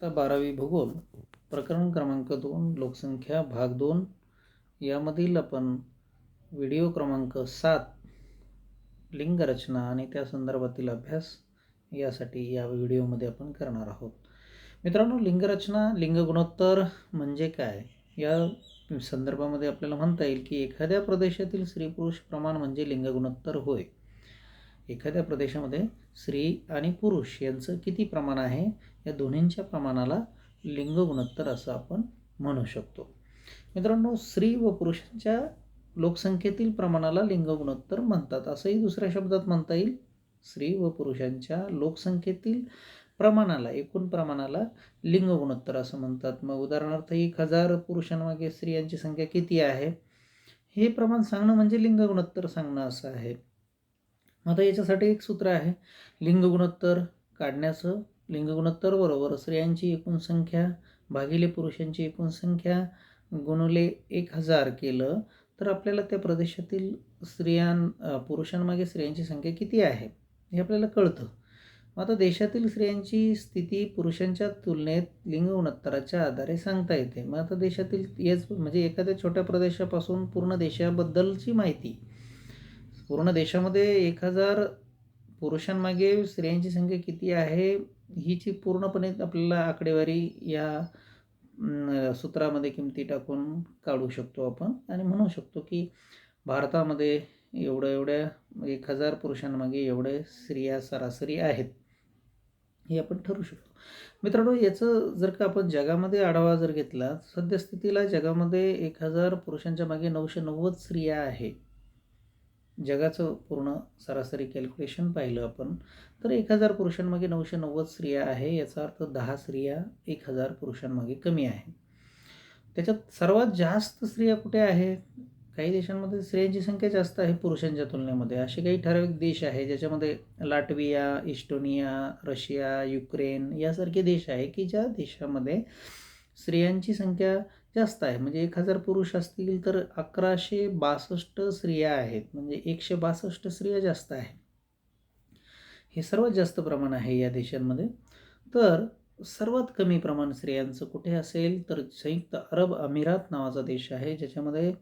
इयत्ता 12वी भूगोल प्रकरण क्रमांक 2 लोकसंख्या भाग 2 यामधील आपण व्हिडिओ क्रमांक 7 लिंगरचना आणि त्या संदर्भातील अभ्यास यासाठी या व्हिडिओमध्ये आपण करणार आहोत. मित्रांनो, लिंगरचना लिंग गुणोत्तर म्हणजे काय या संदर्भामध्ये आपल्याला म्हणता येईल की एखाद्या प्रदेशातील स्त्री पुरुष प्रमाण म्हणजे लिंग गुणोत्तर होय. एखाद्या प्रदेशामध्ये स्त्री आणि पुरुष यांचं किती प्रमाण आहे या दोन्हींच्या प्रमाणाला लिंग गुणोत्तर असं आपण म्हणू शकतो. मित्रांनो, स्त्री व पुरुषांच्या लोकसंख्येतील प्रमाणाला लिंग गुणोत्तर म्हणतात. असंही दुसऱ्या शब्दात म्हणता येईल, स्त्री व पुरुषांच्या लोकसंख्येतील प्रमाणाला, एकूण प्रमाणाला लिंग गुणोत्तर असं म्हणतात. मग उदाहरणार्थ 1000 पुरुषांमागे स्त्रियांची संख्या किती आहे हे प्रमाण सांगणं म्हणजे लिंग गुणोत्तर सांगणं असं आहे. आता याच्यासाठी एक सूत्र आहे लिंग गुणोत्तर काढण्याचं. लिंग गुणोत्तर बरोबर स्त्रियांची एकूण संख्या भागिले पुरुषांची एकूण संख्या गुणिले 1000 केलं तर आपल्याला त्या प्रदेशातील पुरुषांमागे स्त्रियांची संख्या किती आहे हे आपल्याला कळतं. आता देशातील स्त्रियांची स्थिती पुरुषांच्या तुलनेत लिंग गुणोत्तराच्या आधारे सांगता येते. मग आता देशातील हेच म्हणजे एखाद्या छोट्या प्रदेशापासून पूर्ण देशाबद्दलची माहिती, पूर्ण देशामध्ये 1000 पुरुषांमागे स्त्रियांची संख्या किती आहे हिची पूर्णपणे आपल्याला आकडेवारी या सूत्रामध्ये किमती टाकून काढू शकतो आपण आणि म्हणू शकतो की भारतामध्ये एवढ्या 1000 पुरुषांमागे एवढे स्त्रिया सरासरी आहेत हे आपण ठरवू शकतो. मित्रांनो, याचं जर का आपण जगामध्ये आढावा जर घेतला, सद्यस्थितीला जगामध्ये 1000 पुरुषांच्या मागे 990 स्त्रिया आहेत. जगाचं पूर्ण सरासरी कॅल्क्युलेशन पाहिलं आपण तर 1000 पुरुषांमागे 990 स्त्रिया आहे. याचा अर्थ 10 स्त्रिया 1000 पुरुषांमागे कमी आहे. त्याच्यात सर्वात जास्त स्त्रिया कुठे आहेत? काही देशांमध्ये स्त्रियांची संख्या जास्त आहे पुरुषांच्या तुलनेमध्ये. असे काही ठराविक देश आहे ज्याच्यामध्ये लाटविया, इस्टोनिया, रशिया, युक्रेन यासारखे देश आहे की ज्या देशामध्ये स्त्रियांची संख्या जास्त आहे. म्हणजे 1000 पुरुष असतील तर 1162 स्त्रिया आहेत, म्हणजे 162 स्त्रिया जास्त आहे. हे सर्वात जास्त प्रमाण आहे या देशांमध्ये. तर सर्वात कमी प्रमाण स्त्रियांचं कुठे असेल तर संयुक्त अरब अमिरात नावाचा देश आहे ज्याच्यामध्ये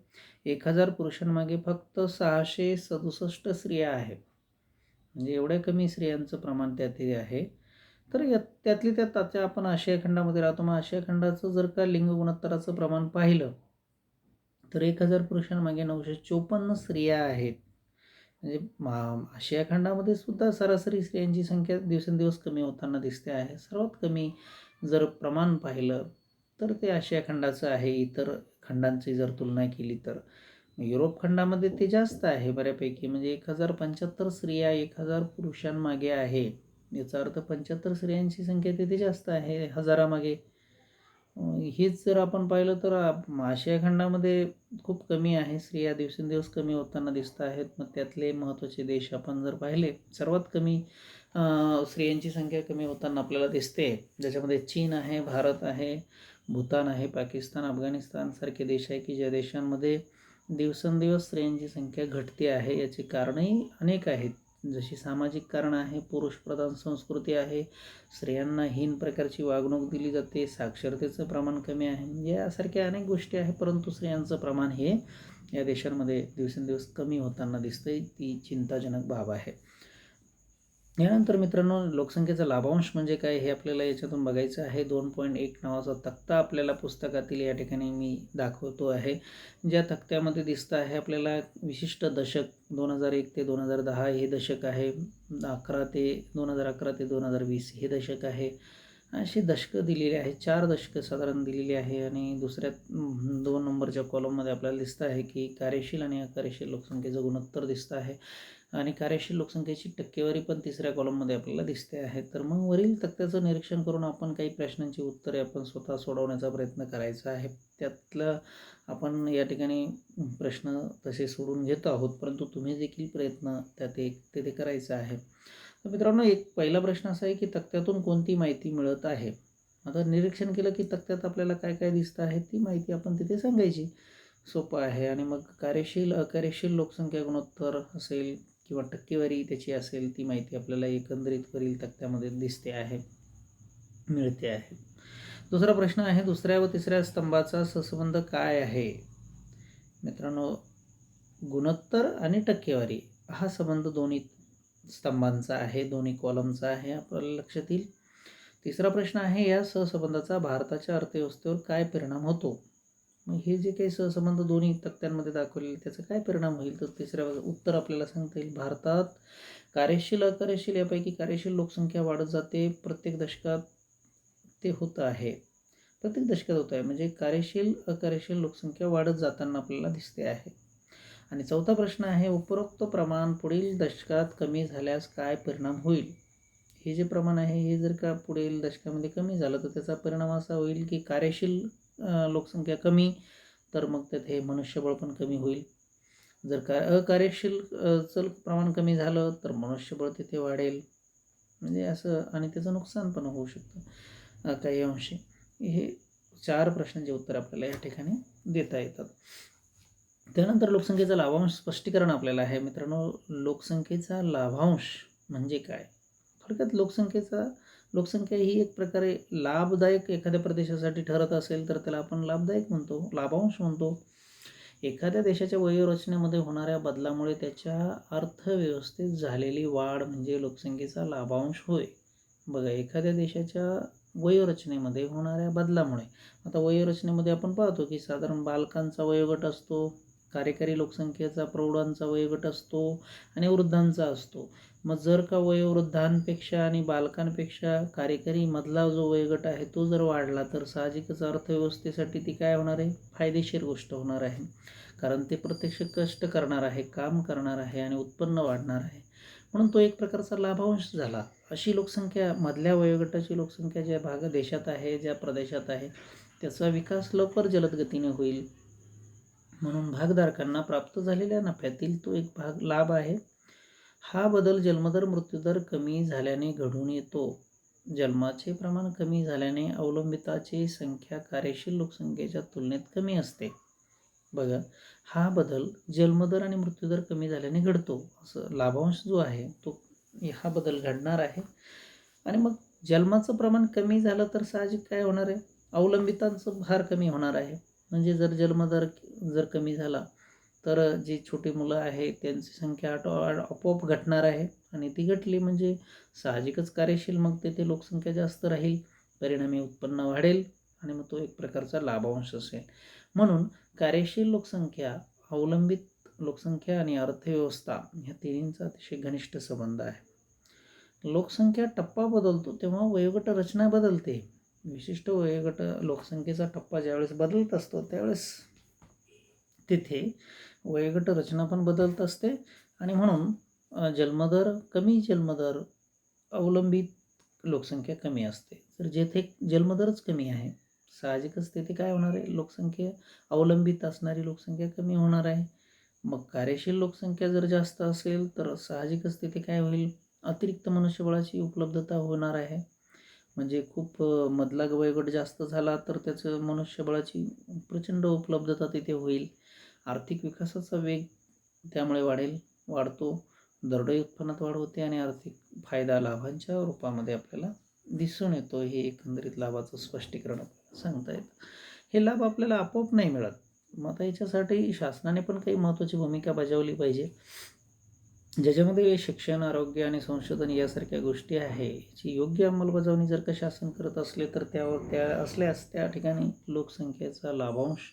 1000 पुरुषांमागे फक्त 667 स्त्रिया आहेत. म्हणजे एवढ्या कमी स्त्रियांचं प्रमाण त्यात आहे. तर त्यातली त्यात आता आपण आशिया खंडामध्ये राहतो. मग आशिया खंडाचं जर का लिंग गुणोत्तराचं प्रमाण पाहिलं तर 1000 पुरुषांमागे 954 स्त्रिया आहेत. म्हणजे आशिया खंडामध्ये सुद्धा सरासरी स्त्रियांची संख्या दिवसेंदिवस कमी होताना दिसते आहे. सर्वात कमी जर प्रमाण पाहिलं तर ते आशिया खंडाचं आहे. इतर खंडांची जर तुलना केली तर युरोप खंडामध्ये ते जास्त आहे बऱ्यापैकी. म्हणजे 1075 स्त्रिया 1000 पुरुषांमागे आहे. याचा अर्थ 75 स्त्रियांची संख्या तिथे जास्त आहे 1000मागे. हेच जर आपण पाहिलं तर आशिया खंडामध्ये खूप कमी आहे, स्त्रिया दिवसेंदिवस कमी होताना दिसत आहेत. मग त्यातले महत्त्वाचे देश आपण जर पाहिले, सर्वात कमी स्त्रियांची संख्या कमी होताना आपल्याला दिसते ज्याच्यामध्ये चीन आहे, भारत आहे, भूतान आहे, पाकिस्तान, अफगाणिस्तान सारखे देश आहे की ज्या देशांमध्ये दिवसेंदिवस स्त्रियांची संख्या घटते आहे. याची कारणंही अनेक आहेत, जशी सामाजिक कारणं आहे, पुरुषप्रधान संस्कृती आहे, स्त्रियांना हीन प्रकारची वागणूक दिली जाते, साक्षरतेचं प्रमाण कमी आहे, यासारख्या अनेक गोष्टी आहेत. परंतु स्त्रियांचं प्रमाण हे या देशांमध्ये दिवसेंदिवस कमी होताना दिसतंय. ती चिंताजनक बाब आहे. यानंतर मित्रांनो, लोकसंख्येचा लाभांश म्हणजे काय हे आपल्याला याच्यातून बघायचं आहे. 2.1 नावाचा तक्ता आपल्याला पुस्तकातील या ठिकाणी मी दाखवतो आहे. ज्या तक्त्यामध्ये दिसतं आहे आपल्याला विशिष्ट दशक 2001 ते 2010 हे दशक आहे, 2011 ते 2020 हे दशक आहे. अशी दशकं दिलेली आहे, 4 दशकं साधारण दिलेली आहे. आणि दुसऱ्या 2 नंबरच्या कॉलममध्ये आपल्याला दिसतं आहे की कार्यशील आणि अकार्यशील लोकसंख्येचं गुणोत्तर दिसतं आहे आणि कार्यशील लोकसंख्येची टक्केवारी पण 3ऱ्या कॉलममध्ये आपल्याला दिसते आहे. तर मग वरील तक्त्याचं निरीक्षण करून आपण काही प्रश्नांची उत्तरे आपण स्वतः सोडवण्याचा प्रयत्न करायचा आहे. त्यातलं आपण या ठिकाणी प्रश्न तसे सोडून घेत आहोत, परंतु तुम्ही देखील प्रयत्न तिथे करायचा आहे. तर मित्रांनो, एक पहिला प्रश्न असा आहे की तक्त्यातून कोणती माहिती मिळत आहे. आता निरीक्षण केलं की तक्त्यात आपल्याला काय काय दिसतं आहे ती माहिती आपण तिथे सांगायची. सोपं आहे. आणि मग कार्यशील अकार्यशील लोकसंख्या गुणोत्तर असेल किंवा टक्केवारी त्याची असेल ती माहिती आपल्याला एकंदरीत वरील तक्त्यामध्ये दिसते आहे, मिळते आहे. दुसरा प्रश्न आहे, दुसऱ्या व तिसऱ्या स्तंभाचा सहसंबंध काय आहे? मित्रांनो, गुणोत्तर आणि टक्केवारी हा संबंध दोन्ही स्तंभांचा आहे, दोन्ही कॉलमचा आहे, आपल्याला लक्षात येईल. तिसरा प्रश्न आहे, या सहसंबंधाचा भारताच्या अर्थव्यवस्थेवर काय परिणाम होतो? मग हे जे काही सहसंबंध दोन्ही तक्त्यांमध्ये दाखवलेले त्याचा काय परिणाम होईल? तर तिसऱ्या उत्तर आपल्याला सांगता येईल, भारतात कार्यशील अकार्यशील यापैकी कार्यशील लोकसंख्या वाढत जाते, प्रत्येक दशकात ते होत आहे. प्रत्येक दशकात होत आहे, म्हणजे कार्यशील अकार्यशील लोकसंख्या वाढत जाताना आपल्याला दिसते आहे. आणि चौथा प्रश्न आहे, उपरोक्त प्रमाण पुढील दशकात कमी झाल्यास काय परिणाम होईल? हे जे प्रमाण आहे हे जर का पुढील दशकामध्ये कमी झालं तर त्याचा परिणाम असा होईल की कार्यशील लोकसंख्या कमी, तर मग त्यात मनुष्यबळ पण कमी होईल. जर का अकार्यशील चल प्रमाण कमी झालं तर मनुष्यबळ तिथे वाढेल, म्हणजे असं, आणि त्याचं नुकसान पण होऊ शकतं काही अंशी. हे 4 प्रश्नांचे उत्तर आपल्याला या ठिकाणी देता येतात. त्यानंतर लोकसंख्येचा लाभांश स्पष्टीकरण आपल्याला आहे. मित्रांनो, लोकसंख्येचा लाभांश म्हणजे काय? थोडक्यात लोकसंख्या ही एक प्रकारे लाभदायक एखाद्या प्रदेशासाठी ठरत असेल तर त्याला आपण लाभदायक म्हणतो, लाभांश म्हणतो. एखाद्या देशाच्या वयोरचनेमध्ये होणाऱ्या बदलामुळे त्याच्या अर्थव्यवस्थेत झालेली वाढ म्हणजे लोकसंख्येचा लाभांश होय. बघा, एखाद्या देशाच्या वयोरचनेमध्ये होणाऱ्या बदलामुळे, आता वयोरचनेमध्ये आपण पाहतो की साधारण बालकांचा वयोगट असतो, कार्यकारी लोकसंख्येचा प्रौढांचा वयोगट असतो आणि वृद्धांचा असतो. मग जर का वयोवृद्धांपेक्षा आणि बालकांपेक्षा कार्यकारी मधला जो वयोगट आहे तो जर वाढला तर साहजिकच अर्थव्यवस्थेसाठी ती काय होणार आहे? फायदेशीर गोष्ट होणार आहे, कारण ते प्रत्यक्ष कष्ट करणार आहे, काम करणार आहे आणि उत्पन्न वाढणार आहे, म्हणून तो एक प्रकारचा लाभांश झाला. अशी लोकसंख्या, मधल्या वयोगटाची लोकसंख्या ज्या देशात आहे, ज्या प्रदेशात आहे, त्याचा विकास लवकर जलद गतीने होईल, म्हणून भागधारकांना प्राप्त झालेल्या नफ्यातील तो एक भाग लाभ आहे. हा बदल जन्मदर मृत्यूदर कमी झाल्याने घडून येतो. जन्माचे प्रमाण कमी झाल्याने अवलंबिताची संख्या कार्यशील लोकसंख्येच्या तुलनेत कमी असते. बघा, हा बदल जन्मदर आणि मृत्यूदर कमी झाल्याने घडतो. असं लाभांश जो आहे तो हा बदल घडणार आहे. आणि मग जन्माचं प्रमाण कमी झालं तर साहजिक काय होणार आहे? अवलंबितांचं भार कमी होणार आहे. म्हणजे जर जन्मदर जर कमी झाला तर जी छोटी मुलं आहे त्यांची संख्या आपोआप घटणार आहे, आणि ती घटली म्हणजे साहजिकच कार्यशील मग तेथे लोकसंख्या जास्त राहील, परिणामी उत्पन्न वाढेल आणि मग तो एक प्रकारचा लाभांश असेल. म्हणून कार्यशील लोकसंख्या, अवलंबित लोकसंख्या आणि अर्थव्यवस्था ह्या तिन्हींचा अतिशय घनिष्ठ संबंध आहे. लोकसंख्या टप्पा बदलतो तेव्हा वयोगट रचना बदलते. विशिष्ट वयोगट लोकसंख्येचा टप्पा ज्यावेळेस बदलत असतो त्यावेळेस तिथे वयोगट रचना पण बदलत असते, आणि म्हणून जन्मदर अवलंबित लोकसंख्या कमी असते. तर जेथे जन्मदरच कमी आहे साहजिकच तेथे काय होणार आहे? लोकसंख्या अवलंबित असणारी लोकसंख्या कमी होणार आहे. मग कार्यशील लोकसंख्या जर जास्त असेल तर साहजिकच तिथे काय होईल? अतिरिक्त मनुष्यबळाची उपलब्धता होणार आहे. म्हणजे खूप मधला वयोगट जास्त झाला तर त्याचं मनुष्यबळाची प्रचंड उपलब्धता तिथे होईल. आर्थिक विकासाचा वेग त्यामुळे वाढतो, दरडोई उत्पन्नात वाढ होते आणि आर्थिक फायदा लाभांच्या रूपामध्ये आपल्याला दिसून येतो. हे एकंदरीत लाभाचं स्पष्टीकरण आपल्याला सांगता येतं. हे लाभ आपल्याला आपोआप नाही मिळत. मग आता याच्यासाठी शासनाने पण काही महत्त्वाची भूमिका बजावली पाहिजे, ज्याच्यामध्ये शिक्षण, आरोग्य आणि संशोधन यासारख्या गोष्टी आहे. याची योग्य अंमलबजावणी जर का शासन करत असले तर त्या ठिकाणी लोकसंख्येचा लाभांश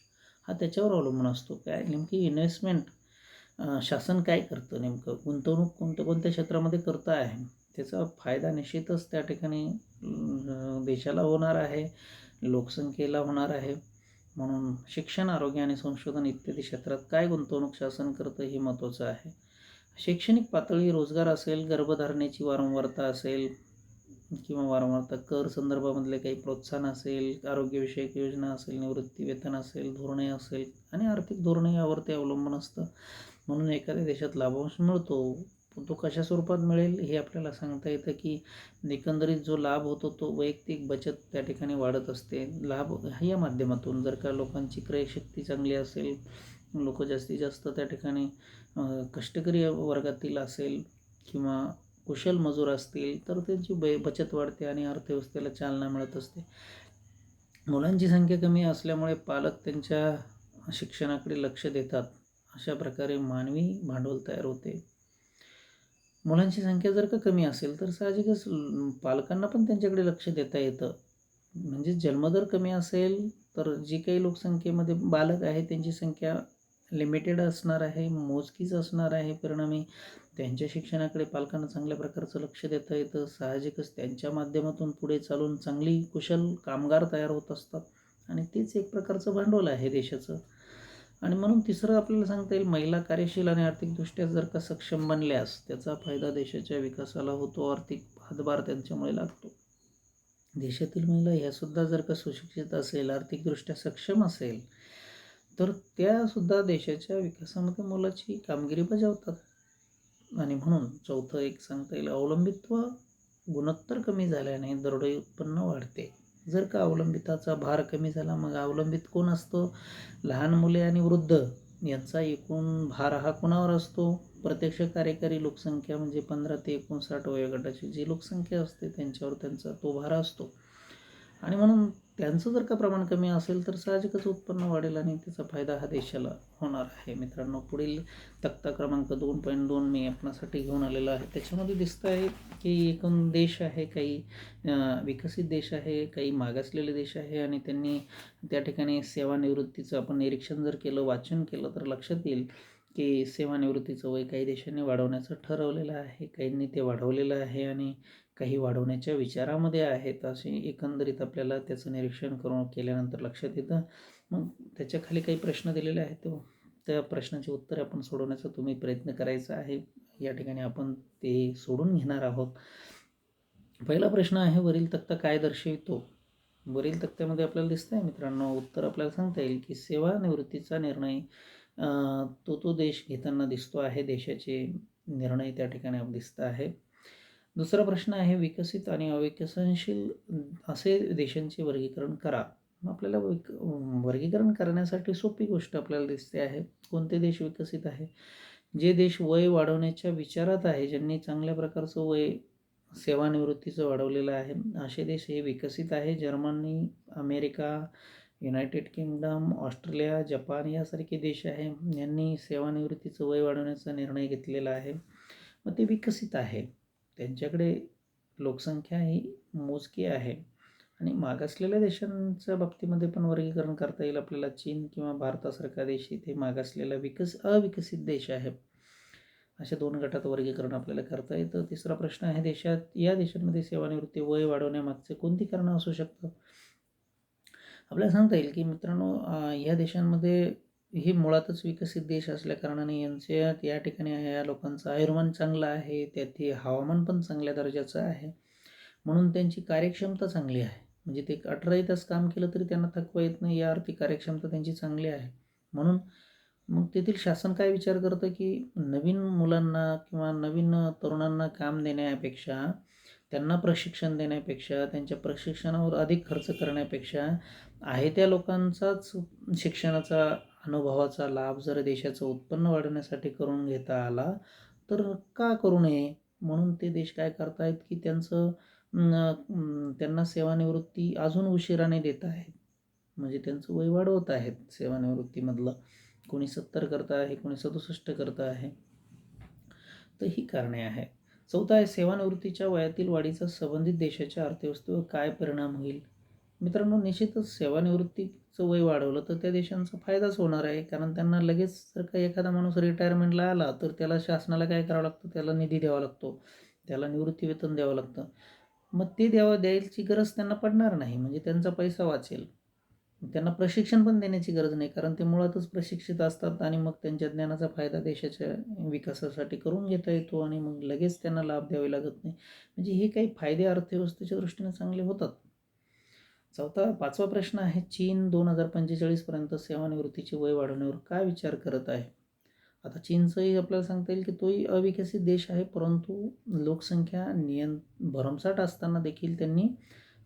हा त्याच्यावर अवलंबून असतो. काय नेमकी इन्व्हेस्टमेंट शासन काय करतं, नेमकं गुंतवणूक कोणत्या क्षेत्रामध्ये करतं आहे, त्याचा फायदा निश्चितच त्या ठिकाणी देशाला होणार आहे, लोकसंख्येला होणार आहे. म्हणून शिक्षण, आरोग्य आणि संशोधन इत्यादी क्षेत्रात काय गुंतवणूक शासन करतं हे महत्त्वाचं आहे. शैक्षणिक पातळी, रोजगार असेल, गर्भधारणेची वारंवारता असेल किंवा वारंवारता, कर संदर्भामधले काही प्रोत्साहन असेल, आरोग्यविषयक योजना असेल, निवृत्ती वेतन असेल, धोरणे असेल आणि आर्थिक धोरणे यावर ते अवलंबून असतं. म्हणून एखाद्या देशात लाभांश मिळतो, तो कशा स्वरूपात मिळेल हे आपल्याला सांगता येतं की एकंदरीत जो लाभ होतो तो वैयक्तिक बचत त्या ठिकाणी वाढत असते. लाभ या माध्यमातून जर का लोकांची क्रयशक्ती चांगली असेल, लोक जास्तीत जास्त त्या ठिकाणी कष्टकरी वर्गातील असेल किंवा कुशल मजूर असतील तर त्यांची बचत वाढते आणि अर्थव्यवस्थेला चालना मिळत असते. मुलांची संख्या कमी असल्यामुळे पालक त्यांच्या शिक्षणाकडे लक्ष देतात. अशा प्रकारे मानवी भांडवल तयार होते. मुलांची संख्या जर का कमी असेल तर साहजिकच पालकांना पण त्यांच्याकडे लक्ष देता येतं. म्हणजे जन्मदर कमी असेल तर जी काही लोकसंख्येमध्ये बालक आहे त्यांची संख्या लिमिटेड असणार आहे, मोजकीच असणार आहे. परिणामी त्यांच्या शिक्षणाकडे पालकांना चांगल्या प्रकारचं लक्ष देता येतं. साहजिकच त्यांच्या माध्यमातून पुढे चालून चांगली कुशल कामगार तयार होत असतात आणि तेच एक प्रकारचं भांडवल आहे देशाचं. आणि म्हणून तिसरं आपल्याला सांगता येईल, महिला कार्यशील आणि आर्थिकदृष्ट्या जर का सक्षम बनल्यास त्याचा फायदा देशाच्या विकासाला होतो. आर्थिक हातभार त्यांच्यामुळे लागतो. देशातील महिला ह्यासुद्धा जर का सुशिक्षित असेल, आर्थिकदृष्ट्या सक्षम असेल तर त्यासुद्धा देशाच्या विकासामध्ये मोलाची कामगिरी बजावतात. आणि म्हणून चौथं एक सांगता येईल, अवलंबित्व गुणोत्तर कमी झाल्याने दरडोई उत्पन्न वाढते. जर का अवलंबिताचा भार कमी झाला, मग अवलंबित कोण असतो? लहान मुले आणि वृद्ध यांचा एकूण भार हा कोणावर असतो? प्रत्यक्ष कार्यकारी लोकसंख्या म्हणजे 15 ते 59 वयोगटाची जी लोकसंख्या असते त्यांच्यावर त्यांचा तो भार असतो. आणि म्हणून त्यांचं जर का प्रमाण कमी असेल तर साहजिकच उत्पन्न वाढेल आणि त्याचा फायदा हा देशाला होणार आहे. मित्रांनो, पुढील तक्ता क्रमांक 2.2 मी आपणासाठी घेऊन आलेला आहे. त्याच्यामध्ये दिसतं आहे की एकूण देश आहे, काही विकसित देश आहे, काही मागासलेले देश आहे आणि त्यांनी त्या ठिकाणी सेवानिवृत्तीचं आपण निरीक्षण जर केलं, वाचन केलं तर लक्षात येईल की सेवानिवृत्तीचं वय काही देशांनी वाढवण्याचं ठरवलेलं आहे, काहींनी ते वाढवलेलं आहे आणि काही वाढवण्याच्या विचारामध्ये आहेत. असे एकंदरीत आपल्याला त्याचं निरीक्षण करून केल्यानंतर लक्षात येतं. मग त्याच्या खाली काही प्रश्न दिलेले आहेत, तो त्या प्रश्नाची उत्तरे आपण सोडवण्याचा तुम्ही प्रयत्न करायचा आहे. या ठिकाणी आपण ते सोडून घेणार आहोत. पहिला प्रश्न आहे, वरील तक्ता काय दर्शवितो? वरील तक्त्यामध्ये आपल्याला दिसतंय मित्रांनो, उत्तर आपल्याला सांगता येईल की सेवानिवृत्तीचा निर्णय तो देश घेताना दिसतो आहे. देशाचे निर्णय त्या ठिकाणी दिसत आहे. दुसरा प्रश्न आहे, विकसित आणि अविकसनशील असे देशांचे वर्गीकरण करा. आपल्याला वर्गीकरण करण्यासाठी सोपी गोष्ट आपल्याला दिसते आहे. कोणते देश विकसित आहे? जे देश वय वाढवण्याच्या विचारात आहे, ज्यांनी चांगल्या प्रकारचं वय सेवानिवृत्तीचं वाढवलेलं आहे, असे देश हे विकसित आहे. Germany, America, United kingdom, Australia, Japan यासारखे देश आहे, यांनी सेवानिवृत्तीचं वय वाढवण्याचा निर्णय घेतलेला आहे. मग ते विकसित आहे. त्यांच्याकडे लोकसंख्या ही मोजकी आहे. आणि मागासलेल्या देशांच्या बाबतीमध्ये पण वर्गीकरण करता येईल आपल्याला. चीन किंवा भारतासारखा देश इथे मागासलेला अविकसित देश आहे. अशा 2 गटात वर्गीकरण आपल्याला करता येतं. तिसरा प्रश्न आहे, या देशांमध्ये सेवानिवृत्ती वय वाढवण्यामागचे कोणती कारणं असू शकतात? आपल्याला सांगता येईल की मित्रांनो, या देशांमध्ये हे मुळातच विकसित देश असल्या कारणाने या ठिकाणी या लोकांचं आयुर्मान चांगलं आहे, त्यात हवामान पण चांगल्या दर्जाचं आहे, म्हणून त्यांची कार्यक्षमता चांगली आहे. म्हणजे ते 18 तास काम केलं तरी त्यांना थकवा येत नाही, या अर्थी कार्यक्षमता त्यांची चांगली आहे. म्हणून मग तेथील शासन काय विचार करतं की नवीन मुलांना किंवा नवीन तरुणांना काम देण्यापेक्षा, त्यांना प्रशिक्षण देण्यापेक्षा, त्यांच्या प्रशिक्षणावर अधिक खर्च करण्यापेक्षा आहे त्या लोकांचाच शिक्षणाचा अनुभवाचा लाभ जर देशाचं उत्पन्न वाढवण्यासाठी करून घेता आला तर का करू नये? म्हणून ते देश काय करतायत की त्यांना सेवानिवृत्ती अजून उशिराने देत आहेत. म्हणजे त्यांचं वय वाढवत आहेत सेवानिवृत्तीमधलं. कोणी 70 करत आहे, कोणी 67 करत आहे. तर ही कारणे आहे. चौथा आहे, सेवानिवृत्तीच्या वयातील वाढीचा संबंधित देशाच्या अर्थव्यवस्थेवर काय परिणाम होईल? मित्रांनो, निश्चितच सेवानिवृत्तीचं वय वाढवलं तर त्या देशांचा फायदाच होणार आहे. कारण त्यांना लगेच जर का एखादा माणूस रिटायरमेंटला आला तर त्याला शासनाला काय करावं लागतं? त्याला निधी द्यावा लागतो, त्याला निवृत्तीवेतन द्यावं लागतं. मग ते द्यायची गरज त्यांना पडणार नाही, म्हणजे त्यांचा पैसा वाचेल. त्यांना प्रशिक्षण पण देण्याची गरज नाही, कारण ते मुळातच प्रशिक्षित असतात आणि मग त्यांच्या ज्ञानाचा फायदा देशाच्या विकासासाठी करून घेता येतो आणि मग लगेच त्यांना लाभ द्यावे लागत नाही. म्हणजे हे काही फायदे अर्थव्यवस्थेच्या दृष्टीने चांगले होतात. पाचवा प्रश्न आहे, चीन 2045 पर्यंत सेवानिवृत्तीचे वय वाढवण्यावर काय विचार करत आहे? आता चीनचंही आपल्याला सांगता येईल की तोही अविकसित देश आहे, परंतु लोकसंख्या भरमसाठ असताना देखील त्यांनी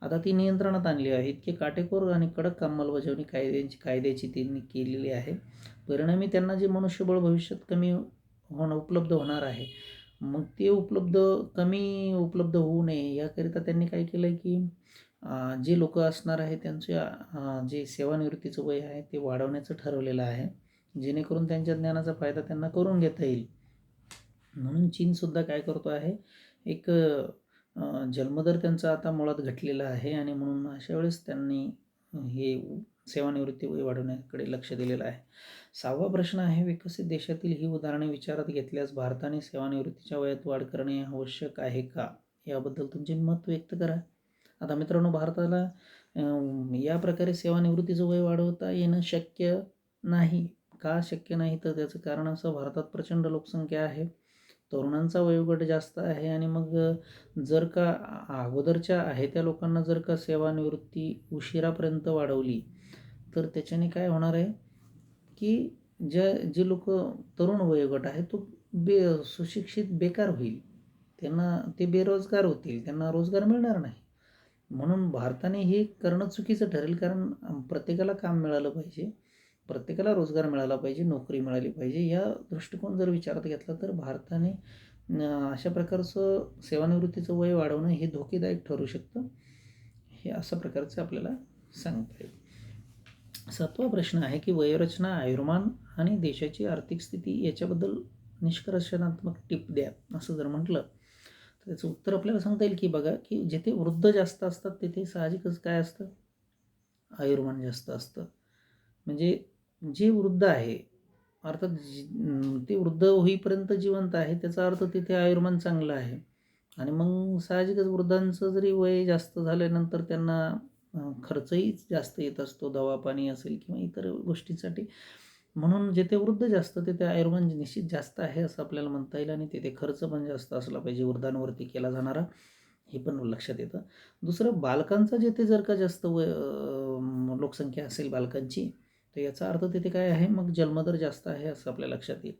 आता ती नियंत्रणात आणली आहे. इतके काटेकोर आणि कडक अंमलबजावणी कायद्याची त्यांनी केलेली आहे. परिणामी त्यांना जे मनुष्यबळ भविष्यात कमी उपलब्ध होणार आहे, मग ते कमी उपलब्ध होऊ नये याकरिता त्यांनी काय केलं की जे लोक असणार आहे त्यांच्या जे सेवानिवृत्तीचं वय आहे ते वाढवण्याचं ठरवलेलं आहे, जेणेकरून त्यांच्या ज्ञानाचा फायदा त्यांना करून घेता येईल. म्हणून चीनसुद्धा काय करतो आहे, एक जन्मदर त्यांचा आता मुळात घटलेला आहे आणि म्हणून अशा वेळेस त्यांनी हे सेवानिवृत्ती वय वाढवण्याकडे लक्ष दिलेलं आहे. 6वा प्रश्न आहे, विकसित देशातील ही उदाहरणे विचारात घेतल्यास भारताने सेवानिवृत्तीच्या वयात वाढ करणे आवश्यक आहे का, याबद्दल तुमचे मत व्यक्त करा. आता मित्रांनो, भारताला या प्रकारे सेवानिवृत्तीचं वय वाढवता येणं शक्य नाही. का शक्य नाही, तर त्याचं कारण असं, भारतात प्रचंड लोकसंख्या आहे, तरुणांचा वयोगट जास्त आहे आणि मग जर का अगोदरच्या आहे त्या लोकांना जर का सेवानिवृत्ती उशिरापर्यंत वाढवली तर त्याच्याने काय होणार आहे की जे लोक तरुण वयोगट आहे तो सुशिक्षित बेकार होईल, त्यांना ते बेरोजगार होतील, त्यांना रोजगार मिळणार नाही. म्हणून भारताने हे करणं चुकीचं ठरेल, कारण प्रत्येकाला काम मिळालं पाहिजे, प्रत्येकाला रोजगार मिळाला पाहिजे, नोकरी मिळाली पाहिजे. या दृष्टिकोन जर विचारात घेतला तर भारताने अशा प्रकारचं सेवानिवृत्तीचं वय वाढवणं हे धोकेदायक ठरू शकतं, हे अशा प्रकारचं आपल्याला सांगता येईल. 7वा प्रश्न आहे की वयोरचना, आयुर्मान आणि देशाची आर्थिक स्थिती याच्याबद्दल निष्कर्षणात्मक टिप द्या, असं जर म्हटलं तर त्याचं उत्तर आपल्याला सांगता येईल की बघा, की जिथे वृद्ध जास्त असतात तिथे साहजिकच काय असतं, आयुर्मान जास्त असतं. म्हणजे जे वृद्ध आहे, अर्थात ते वृद्ध होईपर्यंत जिवंत आहे, त्याचा अर्थ तिथे आयुर्मान चांगलं आहे. आणि मग साहजिकच वृद्धांचं जरी वय जास्त झाल्यानंतर त्यांना खर्चही जास्त येत असतो, दवापाणी असेल किंवा इतर गोष्टींसाठी. म्हणून जिथे वृद्ध जास्त तिथे आयुर्मान निश्चित जास्त आहे असं आपल्याला म्हणता येईल आणि तिथे खर्च पण जास्त असला पाहिजे वृद्धांवरती केला जाणारा, हे पण लक्षात येतं. दुसरं, बालकांचा जिथे जर का जास्त लोकसंख्या असेल बालकांची, तर याचा अर्थ तिथे काय आहे, मग जन्मदर जास्त आहे असं आपल्या लक्षात येईल.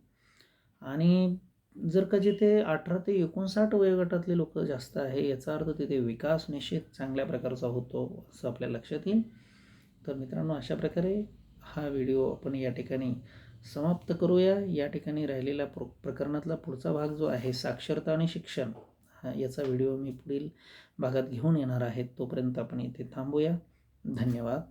आणि जर का जिथे 18 ते 59 वयोगटातले लोक जास्त आहे, याचा अर्थ तिथे विकास निश्चित चांगल्या प्रकारचा होतो असं आपल्या लक्षात येईल. तर मित्रांनो, अशा प्रकारे हा व्हिडिओ आपण या ठिकाणी समाप्त करूया. या ठिकाणी राहिलेला प्रकरणातला पुढचा भाग जो आहे, साक्षरता आणि शिक्षण, याचा व्हिडिओ मी पुढील भागात घेऊन येणार आहे. तोपर्यंत आपण इथे थांबूया. धन्यवाद.